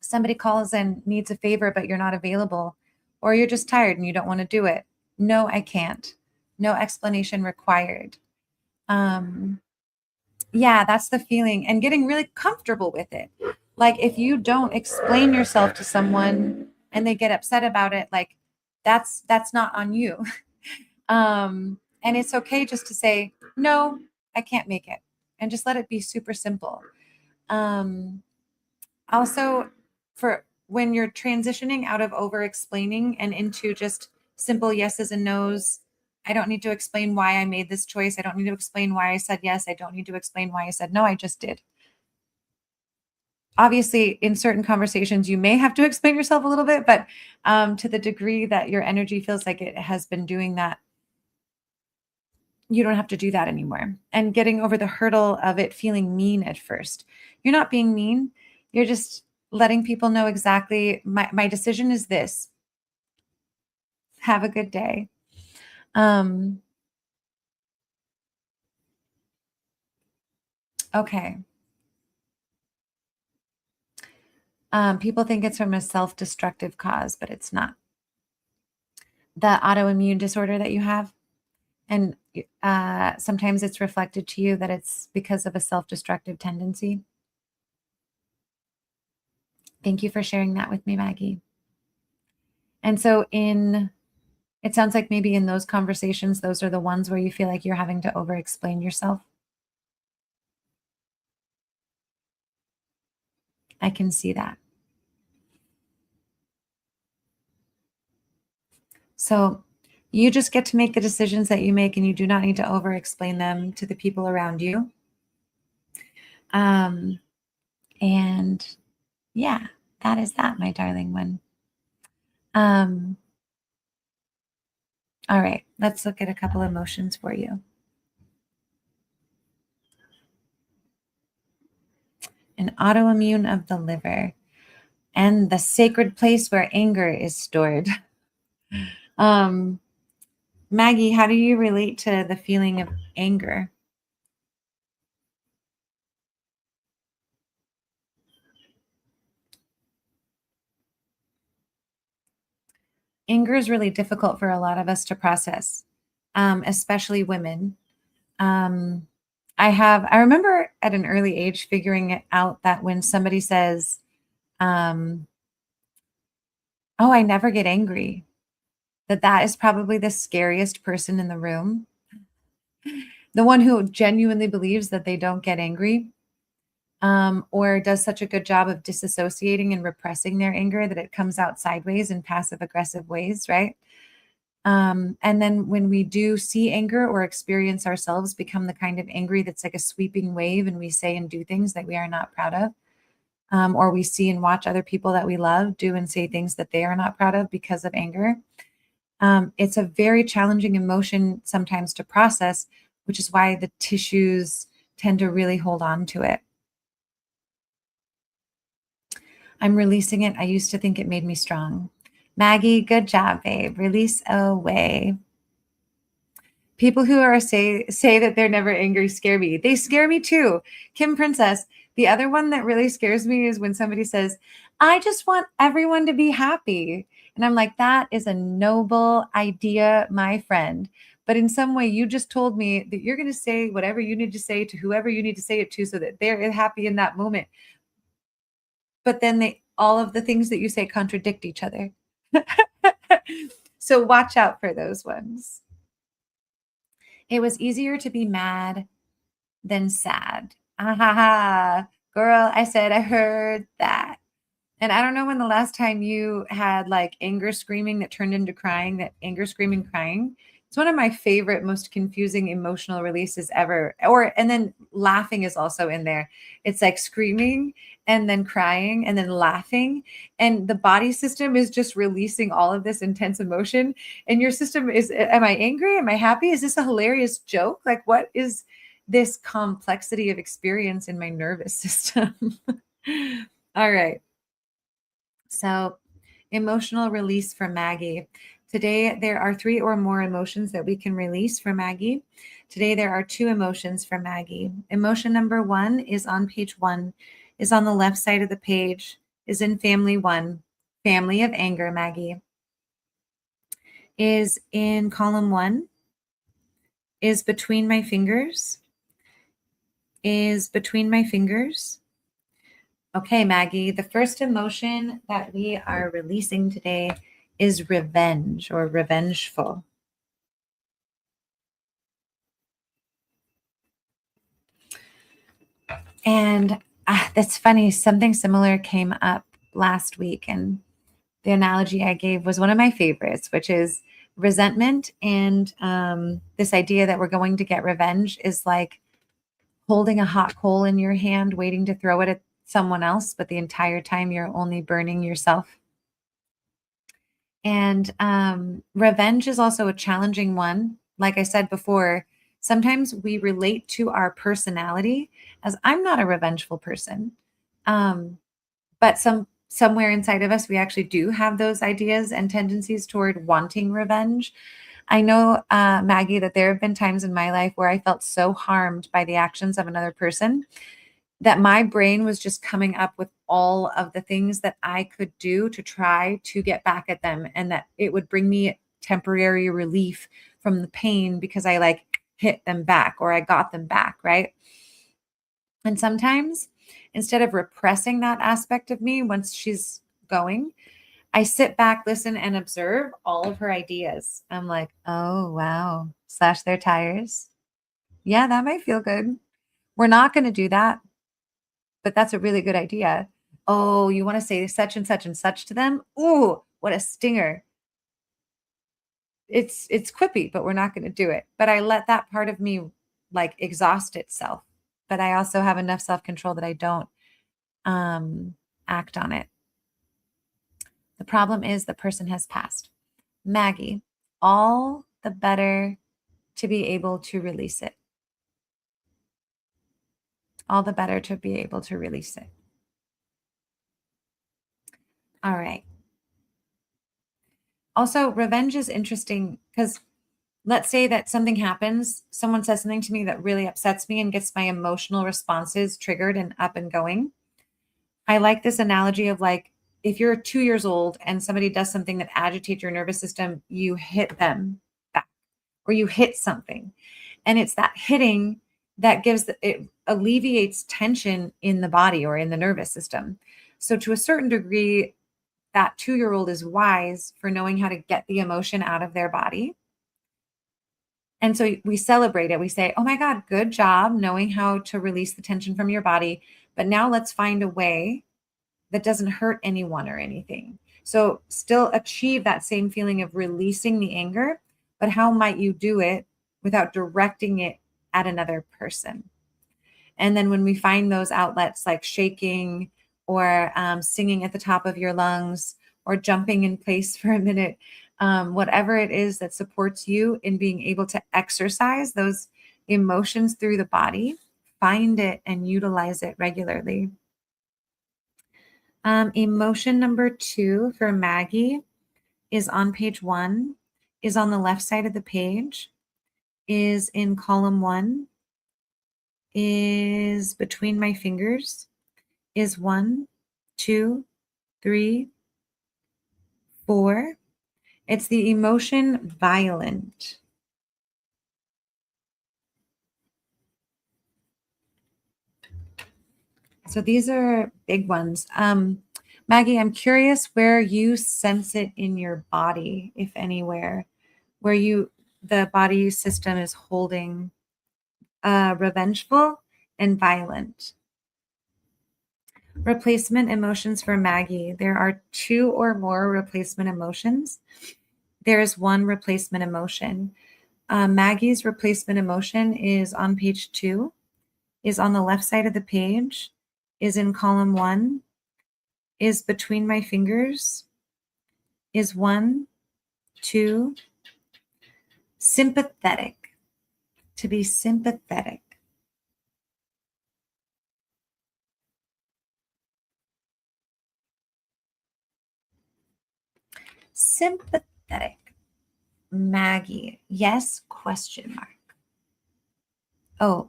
Somebody calls and needs a favor, but you're not available, or you're just tired and you don't want to do it. No, I can't. No explanation required. Yeah, that's the feeling, and getting really comfortable with it. Like if you don't explain yourself to someone and they get upset about it, like that's not on you. And it's okay just to say, no, I can't make it. And just let it be super simple. Also, for when you're transitioning out of over explaining and into just simple yeses and nos, I don't need to explain why I made this choice. I don't need to explain why I said yes. I don't need to explain why I said no. I just did. Obviously, in certain conversations, you may have to explain yourself a little bit, but to the degree that your energy feels like it has been doing that, you don't have to do that anymore. And getting over the hurdle of it feeling mean at first. You're not being mean. You're just letting people know exactly, my decision is this. Have a good day. Okay. People think it's from a self-destructive cause, but it's not. The autoimmune disorder that you have, and sometimes it's reflected to you that it's because of a self-destructive tendency. Thank you for sharing that with me, Maggie. And so it sounds like maybe in those conversations, those are the ones where you feel like you're having to over-explain yourself. I can see that. So you just get to make the decisions that you make, and you do not need to over-explain them to the people around you. And yeah, that is that, my darling one. All right, let's look at a couple emotions for you. An autoimmune of the liver and the sacred place where anger is stored. Maggie, how do you relate to the feeling of anger? Anger is really difficult for a lot of us to process, especially women. I remember at an early age figuring it out that when somebody says, oh, I never get angry, that is probably the scariest person in the room. The one who genuinely believes that they don't get angry, or does such a good job of disassociating and repressing their anger that it comes out sideways in passive aggressive ways, right? And then when we do see anger or experience ourselves become the kind of angry that's like a sweeping wave, and we say and do things that we are not proud of, or we see and watch other people that we love do and say things that they are not proud of because of anger, it's a very challenging emotion sometimes to process, which is why the tissues tend to really hold on to it. I'm releasing it. I used to think it made me strong. Maggie, good job, babe. Release away. People who are say that they're never angry scare me. They scare me too. Kim Princess. The other one that really scares me is when somebody says, I just want everyone to be happy. And I'm like, that is a noble idea, my friend. But in some way, you just told me that you're going to say whatever you need to say to whoever you need to say it to so that they're happy in that moment. But then all of the things that you say contradict each other. So watch out for those ones. It was easier to be mad than sad. Ah ha ha. Girl, I said I heard that. And I don't know when the last time you had like anger screaming that turned into crying, that anger screaming crying. It's one of my favorite, most confusing emotional releases ever. And then laughing is also in there. It's like screaming and then crying and then laughing. And the body system is just releasing all of this intense emotion. And your system is, am I angry? Am I happy? Is this a hilarious joke? Like, what is this complexity of experience in my nervous system? All right. So, emotional release for Maggie. Today, there are 3 or more emotions that we can release for Maggie. Today, there are 2 emotions for Maggie. Emotion number 1 is on page 1, is on the left side of the page, is in family 1, family of anger, Maggie. Is in column 1, is between my fingers, is between my fingers. Okay, Maggie, the first emotion that we are releasing today is revenge or revengeful. And that's funny. Something similar came up last week. And the analogy I gave was one of my favorites, which is resentment. And this idea that we're going to get revenge is like holding a hot coal in your hand, waiting to throw it at someone else, but the entire time you're only burning yourself. And revenge is also a challenging one. Like I said before, sometimes we relate to our personality as I'm not a revengeful person. But somewhere inside of us, we actually do have those ideas and tendencies toward wanting revenge. I know, Maggie, that there have been times in my life where I felt so harmed by the actions of another person that my brain was just coming up with all of the things that I could do to try to get back at them, and that it would bring me temporary relief from the pain because I like hit them back or I got them back, right? And sometimes instead of repressing that aspect of me once she's going, I sit back, listen, and observe all of her ideas. I'm like, oh, wow, slash their tires. Yeah, that might feel good. We're not going to do that, but that's a really good idea. Oh, you want to say such and such and such to them? Ooh, what a stinger. It's quippy, but we're not going to do it. But I let that part of me like exhaust itself. But I also have enough self-control that I don't act on it. The problem is the person has passed. Maggie, all the better to be able to release it. All the better to be able to release it. All right. Also, revenge is interesting because let's say that something happens, someone says something to me that really upsets me and gets my emotional responses triggered and up and going. I like this analogy of like, if you're 2 years old and somebody does something that agitates your nervous system, you hit them back or you hit something. And it's that hitting that it alleviates tension in the body or in the nervous system. So to a certain degree, that 2-year-old is wise for knowing how to get the emotion out of their body. And so we celebrate it. We say, oh my God, good job knowing how to release the tension from your body. But now let's find a way that doesn't hurt anyone or anything. So still achieve that same feeling of releasing the anger, but how might you do it without directing it at another person? And then when we find those outlets like shaking or singing at the top of your lungs or jumping in place for a minute, whatever it is that supports you in being able to exercise those emotions through the body, find it and utilize it regularly. Emotion number 2 for Maggie is on page 1, is on the left side of the page, is in column 1, is between my fingers, is 1, 2, 3, 4. It's the emotion violent. So these are big ones. Maggie, I'm curious where you sense it in your body, if anywhere, where the body system is holding revengeful and violent. Replacement emotions for Maggie. There are 2 or more replacement emotions. There is 1 replacement emotion. Maggie's replacement emotion is on page 2, is on the left side of the page, is in column 1, is between my fingers, is 1, 2, sympathetic, to be sympathetic. Sympathetic. Maggie, yes, question mark. Oh,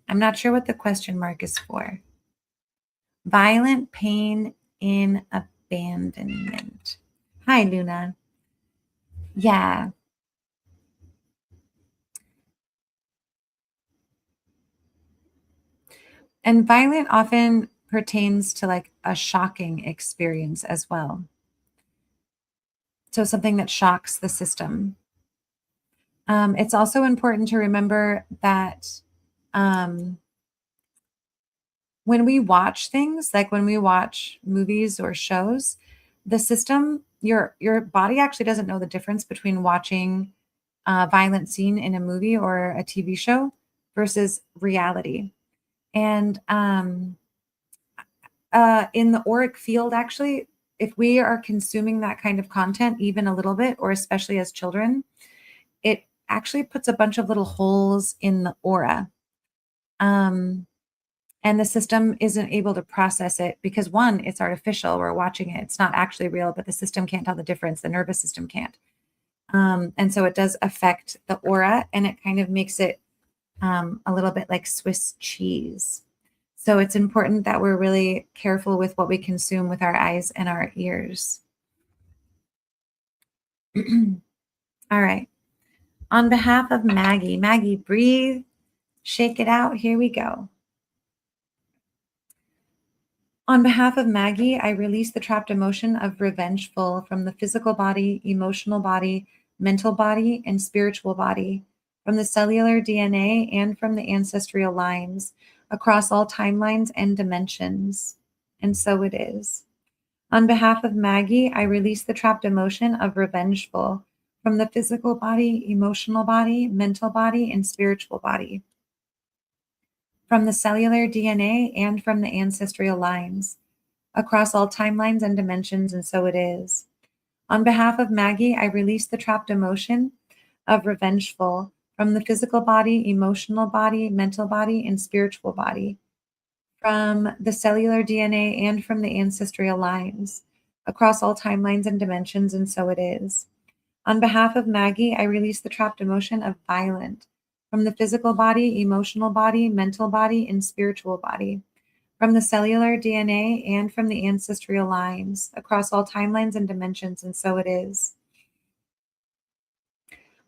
I'm not sure what the question mark is for. Violent pain in abandonment. Hi, Luna. Yeah. And violent often pertains to like a shocking experience as well. So something that shocks the system. It's also important to remember that when we watch things, like when we watch movies or shows, the system, your body actually doesn't know the difference between watching a violent scene in a movie or a TV show versus reality. And in the auric field, actually, if we are consuming that kind of content, even a little bit, or especially as children, it actually puts a bunch of little holes in the aura. And the system isn't able to process it because, one, it's artificial. We're watching it. It's not actually real, but the system can't tell the difference. The nervous system can't. And so it does affect the aura, and it kind of makes it a little bit like Swiss cheese. So it's important that we're really careful with what we consume with our eyes and our ears. All right. On behalf of Maggie, breathe, shake it out. Here we go. On behalf of Maggie, I release the trapped emotion of revengeful from the physical body, emotional body, mental body, and spiritual body, from the cellular DNA and from the ancestral lines, across all timelines and dimensions. And so it is. On behalf of Maggie, I release the trapped emotion of revengeful from the physical body, emotional body, mental body, and spiritual body, from the cellular DNA and from the ancestral lines, across all timelines and dimensions, and so it is. On behalf of Maggie, I release the trapped emotion of revengeful from the physical body, emotional body, mental body, and spiritual body, from the cellular DNA and from the ancestral lines, across all timelines and dimensions, and so it is. On behalf of Maggie, I release the trapped emotion of violent from the physical body, emotional body, mental body, and spiritual body, from the cellular DNA and from the ancestral lines, across all timelines and dimensions, and so it is.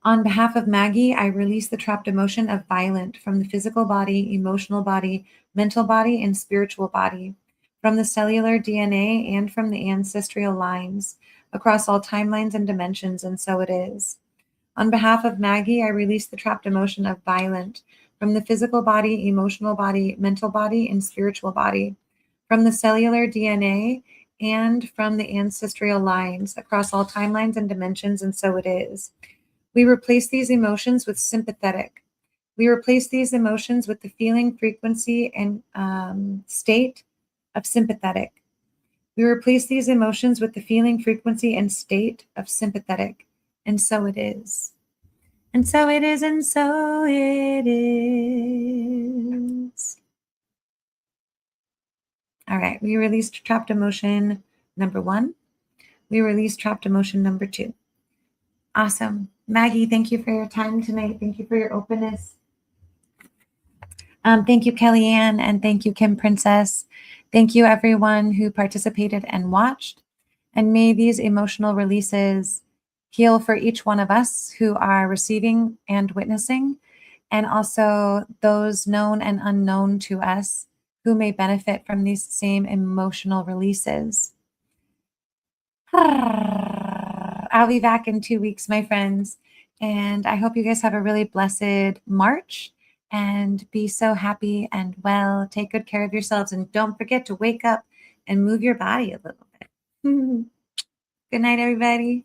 On behalf of Maggie, I release the trapped emotion of violent from the physical body, emotional body, mental body, and spiritual body, from the cellular DNA and from the ancestral lines, across all timelines and dimensions, and so it is. On behalf of Maggie, I release the trapped emotion of violent from the physical body, emotional body, mental body, and spiritual body, from the cellular DNA and from the ancestral lines across all timelines and dimensions, and so it is. We replace these emotions with sympathetic. We replace these emotions with the feeling, frequency, and state of sympathetic. We replace these emotions with the feeling, frequency, and state of sympathetic. And so it is. And so it is, and so it is. All right, we released trapped emotion number 1. We released trapped emotion number 2. Awesome. Maggie, thank you for your time tonight. Thank you for your openness. Thank you, Kellyanne, and thank you, Kim Princess. Thank you, everyone who participated and watched. And may these emotional releases heal for each one of us who are receiving and witnessing, and also those known and unknown to us who may benefit from these same emotional releases. I'll be back in 2 weeks, my friends, and I hope you guys have a really blessed March and be so happy and well. Take good care of yourselves, and don't forget to wake up and move your body a little bit. Good night, everybody.